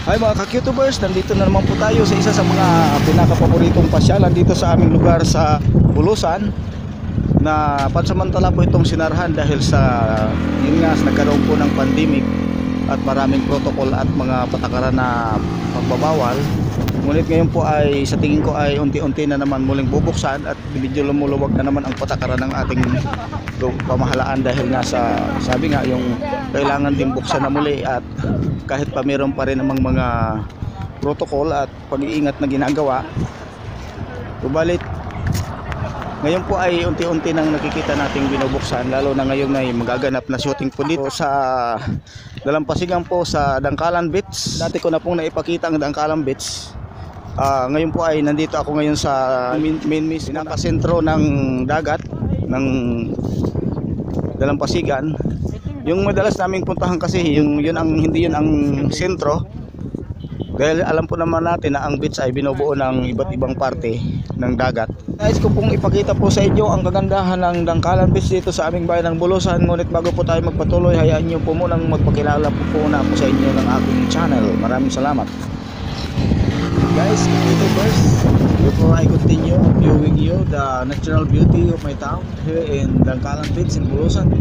Hi mga ka-YouTubers, nandito na naman po tayo sa isa sa mga pinaka-paboritong pasyalan dito sa aming lugar sa Bulusan, na pansamantala po itong sinarahan dahil sa yun nga, nagkaroon po ng pandemic at maraming protocol at mga patakaran na pagbabawal. Ngunit ngayon po ay sa tingin ko ay unti-unti na naman muling bubuksan at medyo lumuluwag na naman ang patakaran ng ating pamahalaan dahil nga sa sabi nga yung kailangan din buksan na muli, at kahit pa meron pa rin namang mga protocol at pag-iingat na ginagawa, subalit ngayon po ay unti-unti nang nakikita nating binubuksan, lalo na ngayon ay magaganap na shooting po dito sa Dalampasigan po sa Dangkalan Beach. Dati ko na pong naipakita ang Dangkalan Beach. Ngayon po ay nandito ako ngayon sa main pinakasentro ng dagat ng Dalampasigan. Yung madalas naming puntahan kasi hindi yun ang sentro, dahil alam po naman natin na ang beach ay binubuo ng iba't ibang parte ng dagat. Nais ko pong ipakita po sa inyo ang kagandahan ng Dangkalan Beach dito sa aming bayan ng Bulusan. Ngunit bago po tayo magpatuloy, hayaan nyo po munang magpakilala po na po sa inyo ng aking channel. Maraming salamat. Guys, YouTubers, before I continue viewing you the natural beauty of my town here in Dangkalan Beach in Bulusan,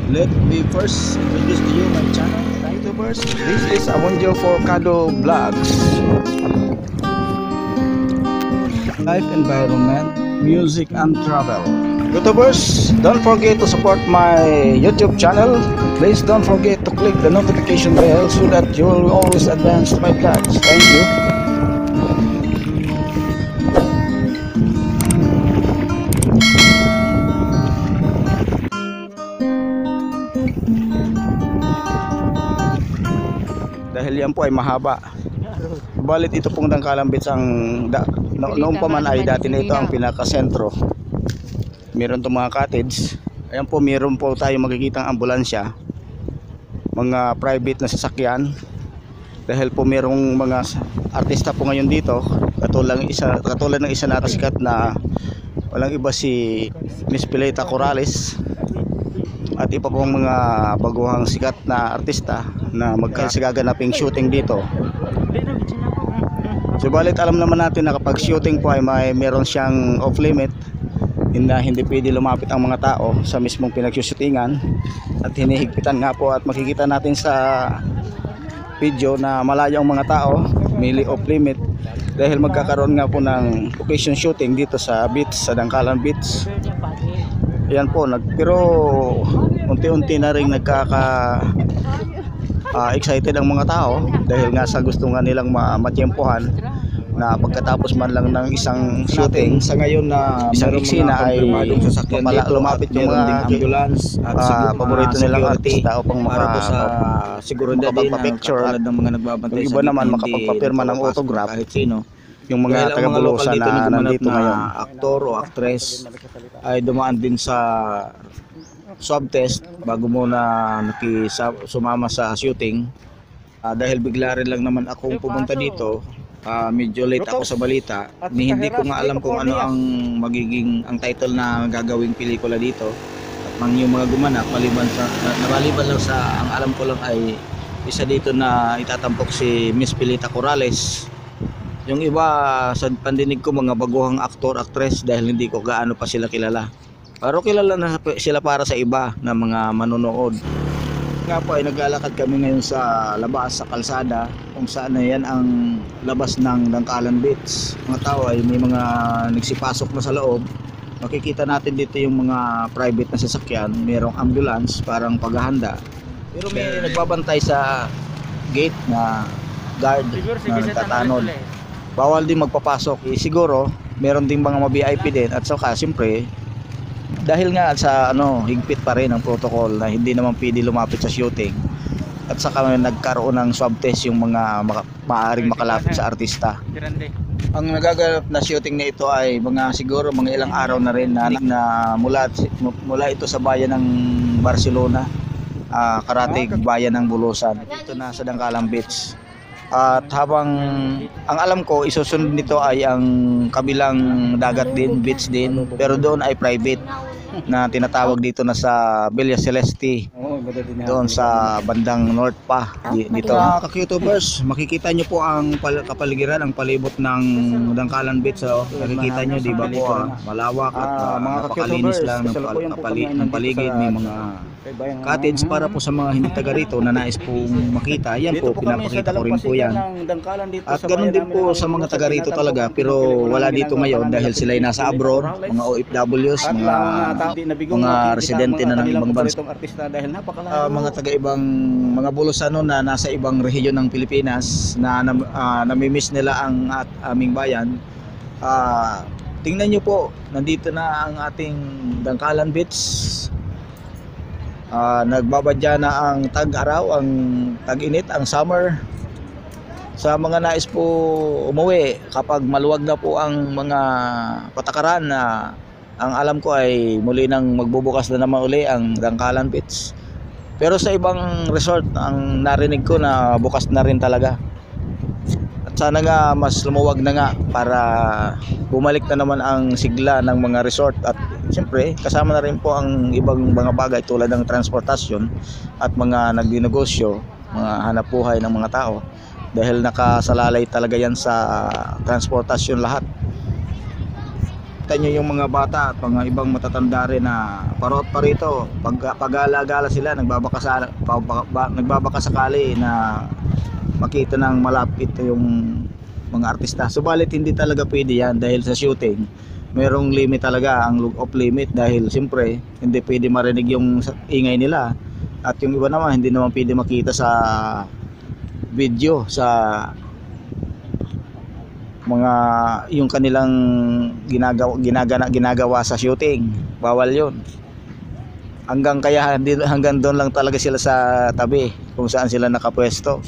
let me first introduce to you my channel. YouTubers, this is Amonjo Forcado Vlogs. Life, environment, music and travel. YouTubers, don't forget to support my YouTube channel. Please don't forget to click the notification bell so that you will always advance my vlogs. Thank you. Dahil yan po ay mahaba. Balit ito pong Dangkalan Beach noong pa man ay dati na ito ang pinakasentro. Meron itong mga cottage. Ayan po, meron po tayo makikitang ambulansya, mga private na sasakyan, dahil po merong mga artista po ngayon dito, katulad ng isa na sikat na walang iba si Miss Pileta Corrales, at iba pong mga baguhang sikat na artista na magkagaganaping shooting dito. Subalit alam naman natin na kapag shooting po ay meron siyang off limit, hindi pwede lumapit ang mga tao sa mismong pinagsushootingan, at hinihigpitan nga po, at makikita natin sa video na malayo ang mga tao, may off limit, dahil magkakaroon nga po ng occasion shooting dito sa beach, sa Dangkalan Beach. Ayan po, pero unti-unti na rin excited ang mga tao, dahil nga sa gusto nga nilang matyempohan na pagkatapos man lang ng isang shooting sa ngayon na isang eksena ay lumapit yung mga ambulance at paborito nilang artista upang seguridad din makapagpa-picture, at ng mga nagbabantay yung iba naman makapagpapirma ng autograph, kahit sino. yung mga taga-Bulusan na nandito ngayon. Aktor o actress ay dumaan din sa swab test bago muna sumama sa shooting. Dahil bigla rin lang naman akong pumunta dito, medyo late ako sa balita, hindi ko nga alam kung ano ang magiging ang title na gagawing pelikula dito, at yung mga gumanap maliban lang sa ang alam ko lang ay isa dito na itatampok si Miss Pileta Corrales. Yung iba sa pandinig ko mga baguhang aktor, actress, dahil hindi ko gaano pa sila kilala, pero kilala na sila para sa iba na mga manonood. Nga po ay naglalakad kami ngayon sa labas sa kalsada, kung saan na yan ang labas ng Dangkalan Beach. Mga tao ay may mga nagsipasok na sa loob. Makikita natin dito yung mga private na sasakyan, mayroong ambulance parang paghahanda, pero may nagbabantay sa gate na guard na nagtatanod. Bawal din magpapasok. Siguro meron ding mga VIP din, at saka siyempre dahil nga sa higpit pa rin ang protocol na hindi naman pwede lumapit sa shooting, at saka nagkaroon ng swab test yung mga maaaring makalapit sa artista. Ang nagaganap na shooting na ito ay siguro mga ilang araw na rin na mula ito sa bayan ng Barcelona, karatig bayan ng Bulusan, dito na sa Dangkalan Beach. At habang ang alam ko isusunod nito ay ang kabilang dagat din, beach din, pero doon ay private. na tinatawag dito na sa Villa Celeste, doon sa bandang north pa dito. Mga ka-YouTubers, makikita nyo po ang kapaligiran, ang palibot ng Dangkalan Beach. Nakikita nyo, di ba po, malawak at napakalinis lang ng paligid. May mga cottage para po sa mga hindi taga rito na nais pong makita. Yan po, pinapakita ko rin po yan. At ganun din po sa mga taga rito talaga, pero wala dito ngayon dahil sila ay nasa abroad, mga OFWs, mga residente na ng ibang bansa, mga taga ibang mga Bolosano na nasa ibang rehiyon ng Pilipinas na namimiss nila ang aming bayan. Tingnan nyo po, nandito na ang ating Dangkalan Beach. Nagbabadya na ang tag-araw, ang tag-init, ang summer. Sa mga nais po umuwi kapag maluwag na po ang mga patakaran, na ang alam ko ay muli nang magbubukas na naman uli ang Dangkalan Beach. Pero sa ibang resort, ang narinig ko na bukas na rin talaga. At sana nga mas lumuwag na nga para bumalik na naman ang sigla ng mga resort. At siyempre kasama na rin po ang ibang mga bagay tulad ng transportasyon at mga nagdinegosyo, mga hanap buhay ng mga tao, dahil nakasalalay talaga yan sa transportasyon lahat. Kita nyo yung mga bata at mga ibang matatanda rin na parot pa rito, pag-alagala sila, nagbabaka sakali na makita ng malapit yung mga artista. Subalit hindi talaga pwede yan dahil sa shooting merong limit talaga, ang off limit, dahil siyempre hindi pwede marinig yung ingay nila, at yung iba naman hindi naman pwede makita sa video, sa mga yung kanilang ginagawa sa shooting. Bawal yun. Hanggang doon lang talaga sila sa tabi kung saan sila nakapwesto.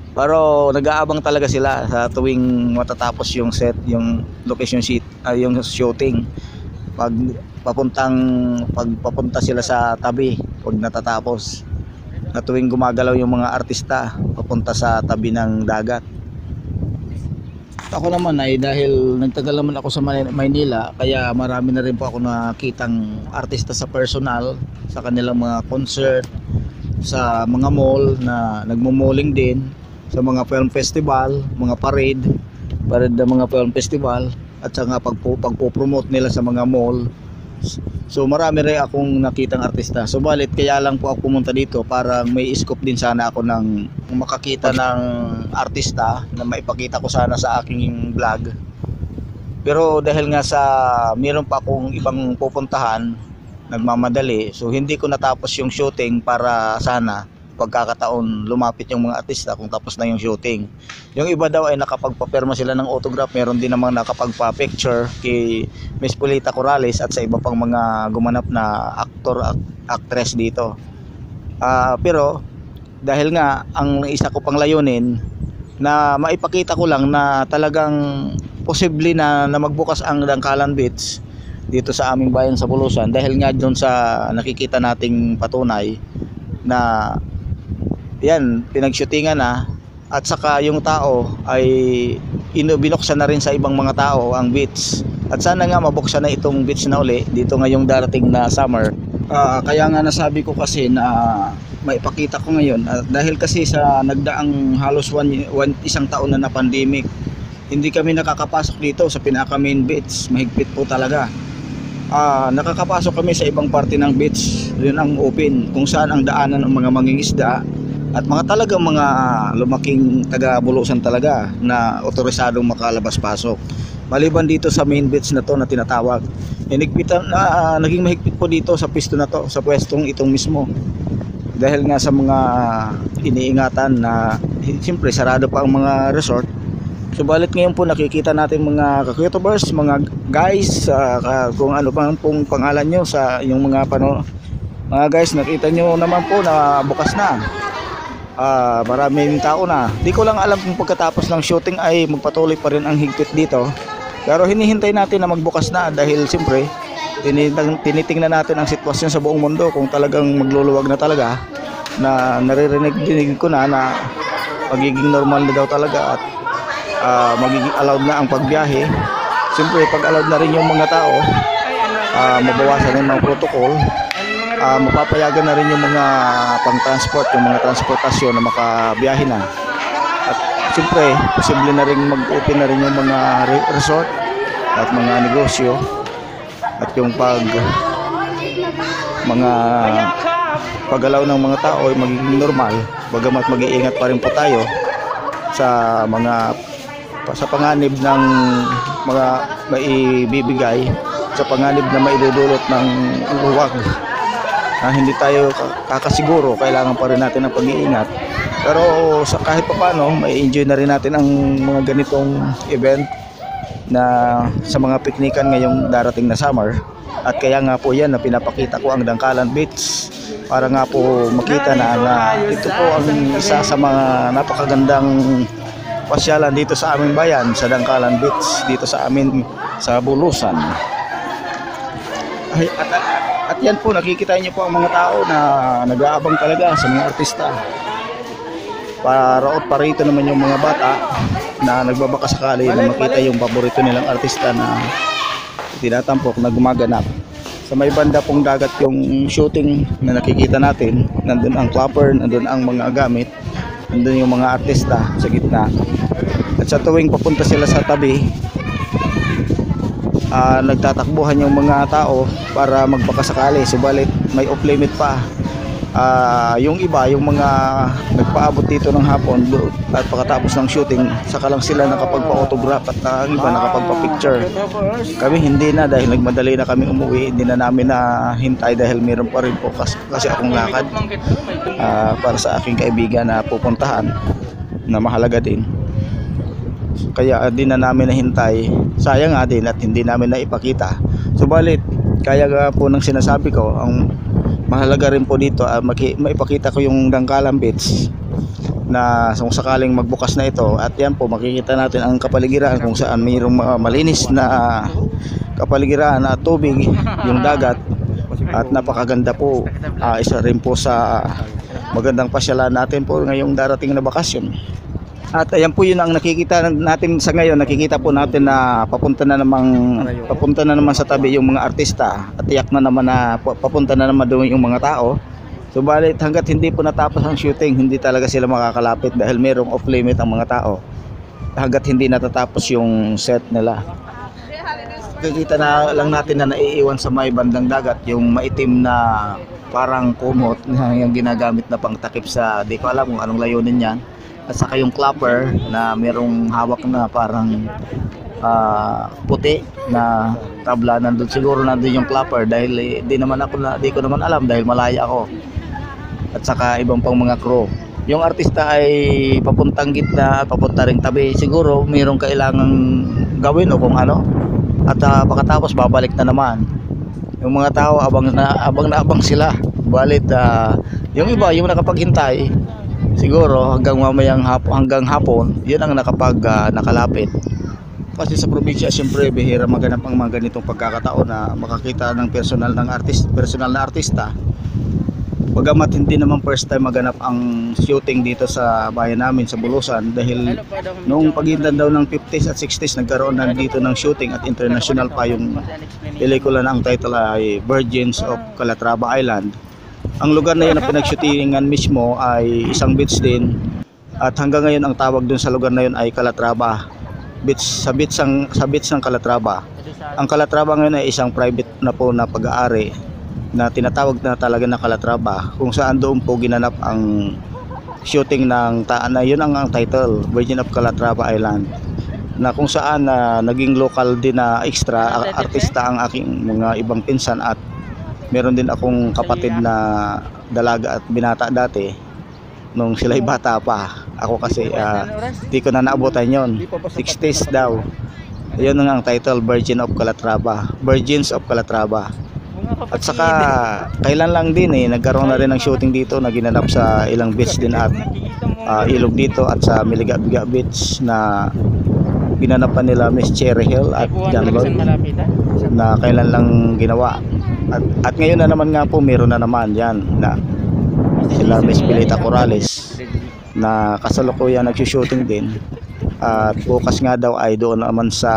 Pero nag-aabang talaga sila sa tuwing matatapos yung set, yung location sheet, yung shooting. Pagpapunta sila sa tabi pag natatapos, na tuwing gumagalaw yung mga artista papunta sa tabi ng dagat. Ako naman ay dahil nagtagal naman ako sa Maynila, kaya marami na rin po ako nakitang artista sa personal, sa kanilang mga concert, sa mga mall na nagmo-malling din, sa mga film festival, mga parade ng mga film festival, at saka pagpo-promote nila sa mga mall. So marami rin akong nakitang artista. Subalit kaya lang po ako pumunta dito para may scope din sana ako ng makakita ng artista na maipakita ko sana sa aking vlog. Pero dahil nga sa meron pa akong ibang pupuntahan, nagmamadali, so hindi ko natapos yung shooting para sana pagkakataon lumapit yung mga artista kung tapos na yung shooting. Yung iba daw ay nakapagpapirma sila ng autograph, meron din namang nakapagpa-picture kay Miss Polita Corrales at sa iba pang mga gumanap na aktor, actress dito. Pero dahil nga ang isa ko pang layunin na maipakita ko lang na talagang posible na magbukas ang Dangkalan Beach dito sa aming bayan sa Bulusan, dahil nga doon sa nakikita nating patunay na yan, pinagshootingan na, at saka yung tao ay binuksan na rin sa ibang mga tao ang beach. At sana nga mabuksan na itong beach na uli dito ngayong darating na summer. Kaya nga nasabi ko kasi na maipakita ko ngayon, dahil kasi sa nagdaang halos isang taon na pandemic, hindi kami nakakapasok dito sa pinaka main beach. Mahigpit po talaga. Nakakapasok kami sa ibang parte ng beach, yun ang open, kung saan ang daanan ng mga mangingisda at mga talagang mga lumaking taga Bulusan talaga na otorisadong makalabas-pasok. Maliban dito sa main beach na to na tinatawag, naging mahigpit po dito sa pwesto na to, sa pwestong itong mismo, dahil nga sa mga iniingatan na siyempre sarado pa ang mga resort. Subalit ngayon po nakikita natin mga ka-YouTubers, mga guys, kung ano pong pangalan nyo sa yung mga mga guys, nakita nyo naman po na bukas na. Maraming tao na. Di ko lang alam kung pagkatapos ng shooting ay magpatuloy pa rin ang higpit dito. Pero hinihintay natin na magbukas na, dahil siyempre tinitingnan natin ang sitwasyon sa buong mundo kung talagang magluluwag na talaga, na naririnig ko na magiging normal na daw talaga at magiging allowed na ang pagbiyahe. Siyempre pag allowed na rin yung mga tao, mabawasan yung mga protocol, mapapayagan na rin yung mga pang-transport, yung mga transportasyon na makabiyahe na. At siyempre, posible na rin mag-open na rin yung mga resort at mga negosyo, at yung mga paggalaw ng mga tao ay magiging normal, bagamat mag-iingat pa rin po tayo sa panganib ng mga maibibigay, sa panganib na maidudulot ng luwag na hindi tayo kakasiguro. Kailangan pa rin natin ng pag-iingat, pero kahit pa paano may enjoy na rin natin ang mga ganitong event na sa mga piknikan ngayong darating na summer. At kaya nga po yan na pinapakita ko ang Dangkalan Beach, para nga po makita na ito po ang isa sa mga napakagandang pasyalan dito sa aming bayan, sa Dangkalan Beach, dito sa amin sa Bulusan. At yan po, nakikita niyo po ang mga tao na nag-aabang talaga sa mga artista. Parito naman yung mga bata na nagbabaka sakali na makita yung paborito nilang artista na tinatampok na gumaganap. Sa may banda pong dagat yung shooting na nakikita natin, nandun ang clapper, nandun ang mga gamit, nandun yung mga artista sa gitna. At sa tuwing papunta sila sa tabi, nagtatakbuhan yung mga tao para magbakasakali, subalit may off limit pa. Yung iba, yung mga nagpaabot dito ng hapon at pagkatapos ng shooting, saka lang sila nakapagpa-autograph, at ang iba nakapagpa-picture. Kami hindi na, dahil nagmadali na kami umuwi, hindi na namin na hintay dahil meron pa rin po kasi akong lakad para sa aking kaibigan na pupuntahan na mahalaga din. Kaya di na namin nahintay, sayang nga din at hindi namin naipakita. Subalit kaya nga po ng sinasabi ko, ang mahalaga rin po dito maipakita ko yung Dangkalan Beach na kung sakaling magbukas na ito. At yan po, makikita natin ang kapaligiran kung saan mayroong malinis na kapaligiran at tubig, yung dagat, at napakaganda po. Isa rin po sa magandang pasyalan natin po ngayong darating na bakasyon. At ayan po yun ang nakikita natin sa ngayon. Nakikita po natin na papunta na naman sa tabi yung mga artista, at tiyak na naman na papunta na naman doon yung mga tao. Subalit hanggat hindi po natapos ang shooting, hindi talaga sila makakalapit dahil merong off limit ang mga tao hanggat hindi natatapos yung set nila. Nakikita na lang natin na naiiwan sa may bandang dagat yung maitim na parang kumot na yung ginagamit na pangtakip sa, di ko alam kung anong layunin yan. At saka yung clapper na merong hawak na parang puti na tabla, nandun siguro nandun yung clapper dahil di ko naman alam dahil malaya ako. At saka ibang pang mga crew. Yung artista ay papuntang gitna, papunta ring tabi, siguro mayroong kailangang gawin o kung ano. At pagkatapos babalik na naman. Yung mga tao abang na abang sila. Balit yung iba, yung nakapaghintay, siguro hanggang hapon, yun ang nakalapit. Kasi sa probinsya, siyempre bihira maganap ang mga ganitong pagkakataon na makakita ng personal na artista. Bagamat hindi naman first time maganap ang shooting dito sa bayan namin sa Bulusan, dahil noong pagitan daw ng 50s at 60s nagkaroon na dito ng shooting at international pa. Yung pelikula na ang title ay Virgins of Calatrava Island. Ang lugar na yun na pinag-shootingan mismo ay isang beach din, at hanggang ngayon ang tawag dun sa lugar na yun ay Calatrava Beach, sa beach ng Calatrava. Ang Calatrava ngayon ay isang private na po na pag-aari na tinatawag na talaga na Calatrava, kung saan doon po ginanap ang shooting ng na yun ang title, Virgin of Calatrava Island, na kung saan naging local din na extra artista ang aking mga ibang pinsan, at meron din akong kapatid na dalaga at binata dati nung sila'y bata pa. Ako kasi di ko na naabutan yon, 60s daw. Yun ang title, Virgins of Calatrava. At saka kailan lang din nagkaroon na rin ng shooting dito na ginanap sa ilang beach din at ilog dito, at sa Miligabiga Beach na ginanapan nila Miss Cherry Hill at John Lloyd na kailan lang ginawa. At ngayon na naman nga po, meron na naman yan na sila Miss Pilita Corrales na kasalukuyan nagsushooting din. At bukas nga daw ay doon naman sa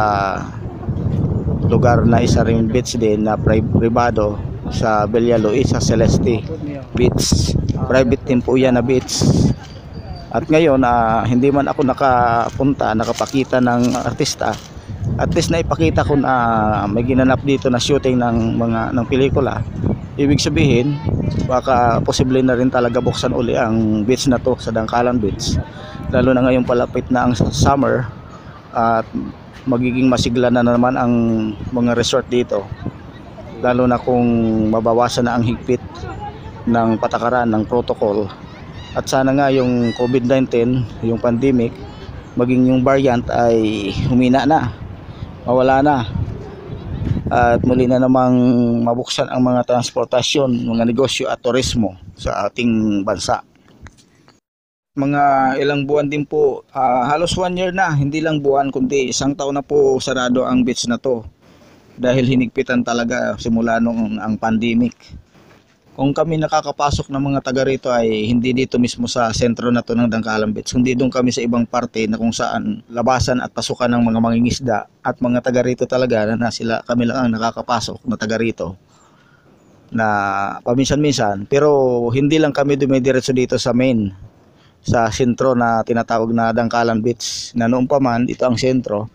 lugar na isa ring beach din na privado sa Villa Luisa Celeste Beach. Private din po yan na beach. At ngayon hindi man ako nakapakita ng artista, at least na ipakita ko na may ginanap dito na shooting ng pelikula. Ibig sabihin, baka posible na rin talaga buksan uli ang beach na to sa Dangkalan Beach, lalo na ngayon palapit na ang summer at magiging masigla na naman ang mga resort dito, lalo na kung mabawasan na ang higpit ng patakaran ng protocol. At sana nga yung COVID-19, yung pandemic, maging yung variant ay humina na, mawala na, at muli na namang mabuksan ang mga transportasyon, mga negosyo at turismo sa ating bansa. Mga ilang buwan din po, halos 1 year na, hindi lang buwan kundi isang taon na po sarado ang beach na to dahil hinigpitan talaga simula nung ang pandemic. Kung kami nakakapasok ng mga taga rito ay hindi dito mismo sa sentro na to ng Dangkalan Beach, kundi doon kami sa ibang parte na kung saan labasan at pasukan ng mga mangingisda at mga taga rito talaga na kami lang ang nakakapasok na taga rito na paminsan-minsan, pero hindi lang kami dumidiretso dito sa main, sa sentro na tinatawag na Dangkalan Beach, na noon pa man ito ang sentro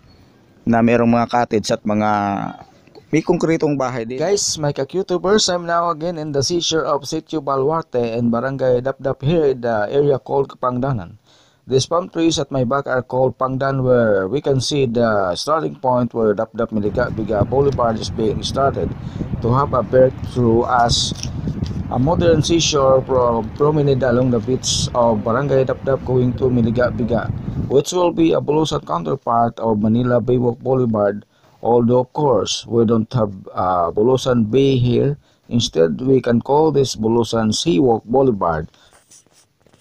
na mayroong mga cottage at mga may konkretong bahay din. Guys, my ka-YouTubers, I'm now again in the seashore of Sitio Baluarte and Barangay Dapdap here in the area called Pangdanan. These palm trees at my back are called Pangdan, where we can see the starting point where Dapdap Miligabiga Boulevard is being started to have a breakthrough as a modern seashore promenade along the beach of Barangay Dapdap going to Miligabiga, which will be a Bulusan counterpart of Manila Baywalk Boulevard. Although of course we don't have Bulusan Bay here, instead we can call this Bulusan Seawalk Boulevard.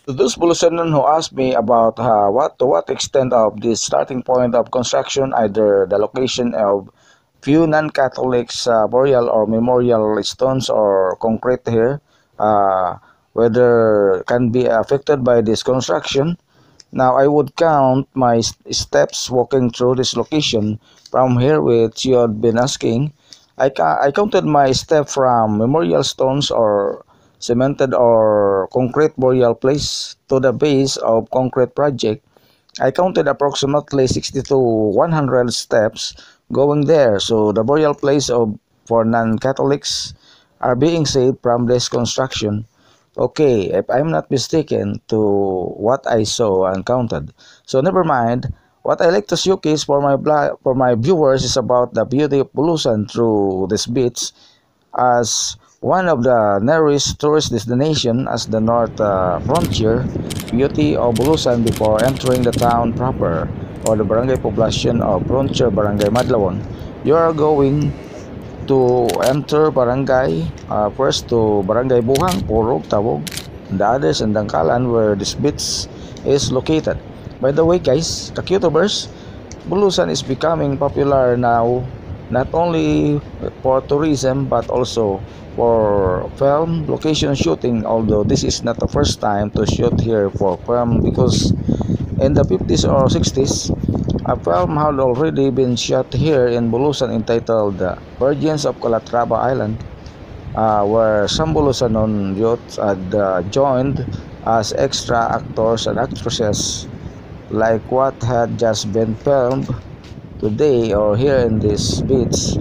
To those Bulusanan who asked me about to what extent of this starting point of construction, either the location of few non-Catholics burial or memorial stones or concrete here, whether can be affected by this construction. Now I would count my steps walking through this location from here, which you had been asking. I counted my step from memorial stones or cemented or concrete burial place to the base of concrete project. I counted approximately 60 to 100 steps going there. So the burial place for non-Catholics are being saved from this construction. Okay, if I'm not mistaken to what I saw and counted. So never mind. What I like to showcase for my viewers is about the beauty of Bulusan through this beach as one of the nearest tourist destination as the north frontier beauty of Bulusan before entering the town proper or the barangay poblacion of Frontier Barangay Madlaon. You are going to enter barangay, first to Barangay Buhang, Purog, Tabog, and the others in Dangkalan where this beach is located. By the way guys, ka-YouTubers, Bulusan is becoming popular now not only for tourism but also for film location shooting, although this is not the first time to shoot here for film because in the 50s or 60s a film had already been shot here in Bulusan entitled Virgins of Calatrava Island, where some Bulusanon youths had joined as extra actors and actresses like what had just been filmed today or here in this beach,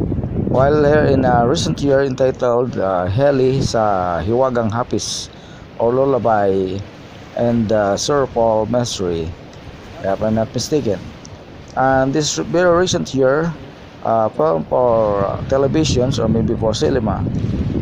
while here in a recent year entitled Heli sa Hiwagang Hapis or Lullaby and Sir Paul Mesri, if I'm not mistaken. And this very recent year, film for televisions or maybe for cinema,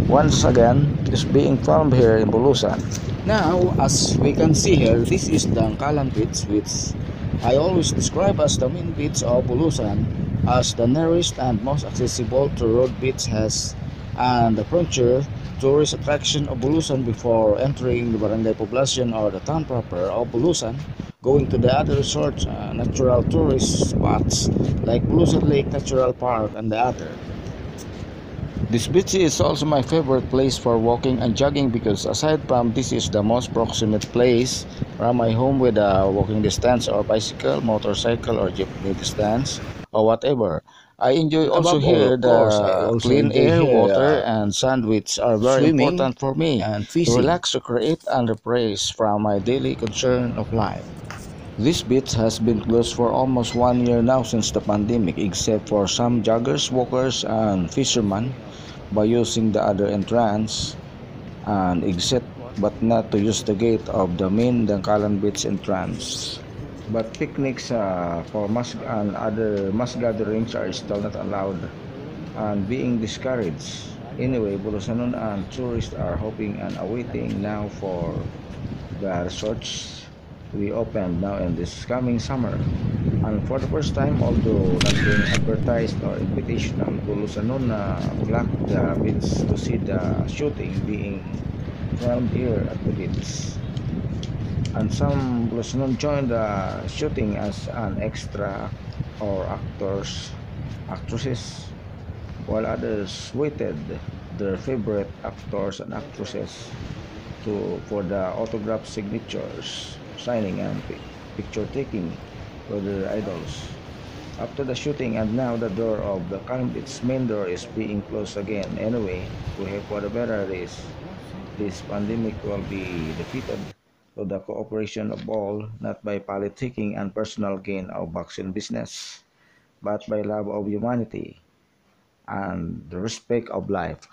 once again is being filmed here in Bulusan. Now, as we can see here, this is the Dangkalan Beach, which I always describe as the main beach of Bulusan, as the nearest and most accessible to road beach has, and the frontier tourist attraction of Bulusan before entering the barangay poblacion or the town proper of Bulusan, going to the other resorts, natural tourist spots like Bulusan Lake Natural Park and the other. This beach is also my favorite place for walking and jogging because aside from this is the most proximate place from my home with a walking distance or bicycle, motorcycle or jeepney distance or whatever. I enjoy also Above all, here of course, I the also clean enjoy air, here water, and sandwich are very swimming important for me and to fishing. relax, recreate, and reprise from my daily concern of life. This beach has been closed for almost 1 year now since the pandemic, except for some joggers, walkers, and fishermen by using the other entrance and exit, but not to use the gate of the main Dangkalan Beach entrance. But picnics for mass and other mass gatherings are still not allowed and being discouraged. Anyway, Bulusanon and tourists are hoping and awaiting now for the resorts to be opened now in this coming summer. And for the first time, although not being advertised or invitational, Bulusanon blocked the beach to see the shooting being filmed here at the beach. And some Bulusanon joined the shooting as an extra or actresses, while others waited their favorite actors and actresses for the autograph signatures, signing, and picture taking with their idols. After the shooting, and now the door of the its main door is being closed again. Anyway, we hope for the better this pandemic will be defeated through the cooperation of all, not by politicking and personal gain of vaccine business, but by love of humanity and the respect of life.